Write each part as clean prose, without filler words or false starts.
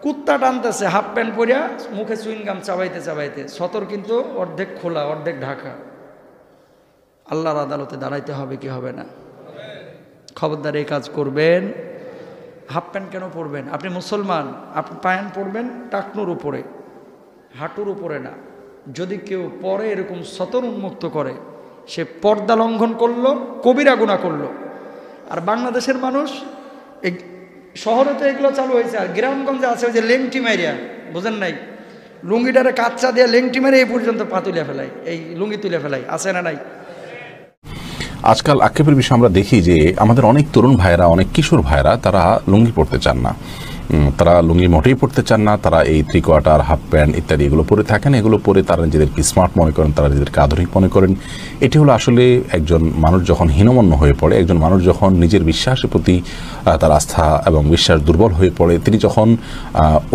কুত্তা টানতেছে half pant পরিয়া, মুখে চুইংগাম চাবাইতে চাবাইতে, সতর কিন্তু অর্ধেক খোলা অর্ধেক ঢাকা। আল্লাহর আদালতে দাঁড়াইতে হবে কি হবে না? খবরদার এই কাজ করবেন। হাফ প্যান্ট কেন পরবেন? আপনি মুসলমান, আপনি প্যান্ট পরবেন টাকনুর উপরে, হাঁটুর উপরে না। যদি কেউ পরে এরকম সতর উন্মুক্ত করে, সে পর্দা লঙ্ঘন করলো, কবিরা গুনাহ করলো। আর বাংলাদেশের মানুষ, এই শহরে তো এগুলো চালু হয়েছে, আর গ্রামগঞ্জে আছে ওই যে লেংটি মাইরিয়া, বোঝেন নাই, লুঙ্গিটারে কাচ্চা দিয়ে লেংটি মেরে এই পর্যন্ত পা তুলে ফেলাই, এই লুঙ্গি তুলে ফেলাই, আছে না নাই? আজকাল আক্ষেপের বিষয় আমরা দেখি যে আমাদের অনেক তরুণ ভাইয়েরা, অনেক কিশোর ভাইয়েরা তারা লুঙ্গি পরতে চান না, তারা লুঙ্গি মোটেই পরতে চান না। তারা এই থ্রি কোয়ার্টার, হাফ প্যান্ট ইত্যাদি এগুলো পরে থাকেন। এগুলো পরে তারা নিজেদেরকে স্মার্ট মনে করেন, তারা নিজেদেরকে আধুনিক মনে করেন। এটি হলো আসলে একজন মানুষ যখন হীনমন্য হয়ে পড়ে, একজন মানুষ যখন নিজের বিশ্বাসের প্রতি তার আস্থা এবং বিশ্বাস দুর্বল হয়ে পড়ে, তিনি যখন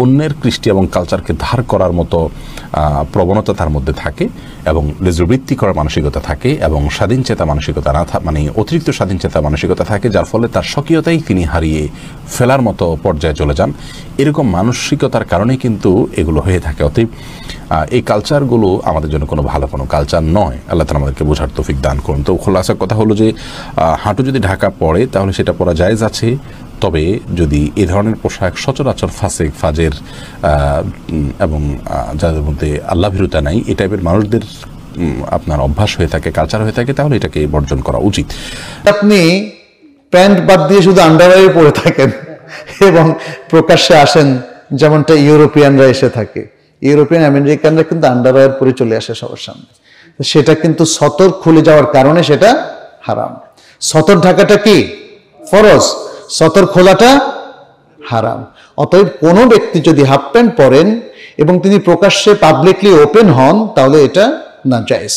অন্যের কৃষ্টি এবং কালচারকে ধার করার মতো প্রবণতা তার মধ্যে থাকে এবং লেজবৃত্তি করার মানসিকতা থাকে এবং স্বাধীন চেতা মানসিকতা না মানে অতিরিক্ত স্বাধীন চেতা মানসিকতা থাকে, যার ফলে তার স্বকীয়তাই তিনি হারিয়ে ফেলার মতো পর্যায়ে চলে যান। এরকম মানসিকতার কারণে কিন্তু এগুলো হয়ে থাকে। অতএব এই কালচারগুলো আমাদের জন্য কোনো ভালো কোনো কালচার নয়। আল্লাহ তাআলা আমাদেরকে বোঝার তৌফিক দান করুন। তো খোলাসা কথা হলো যে হাঁটু যদি ঢাকা পড়ে তাহলে সেটা পরা জায়েজ আছে, তবে যদি এ ধরনের পোশাক সচরাচর ফাসেক ফাজের এবং যাদের মধ্যে আল্লাহ ভীরুতা নাই, এই টাইপের মানুষদের আপনার অভ্যাস হয়ে থাকে, কালচার হয়ে থাকে, তাহলে এটাকে বর্জন করা উচিত। আপনি প্যান্ট বাদ দিয়ে শুধু আন্ডারওয়্যার পরে থাকেন এবং প্রকাশ্যে আসেন, যেমনটা ইউরোপিয়ানরা এসে থাকে, ইউরোপিয়ান আমেরিকানরা কিন্তু আন্ডারওয়্যার পরে চলে আসে সবার সামনে, সেটা কিন্তু সতর খুলে যাওয়ার কারণে সেটা হারাম। সতর ঢাকাটা কি ফরজ, সতর খোলাটা হারাম। অতএব কোনো ব্যক্তি যদি হাফ প্যান্ট পরেন এবং তিনি প্রকাশ্যে পাবলিকলি ওপেন হন, তাহলে এটা নাজায়েজ।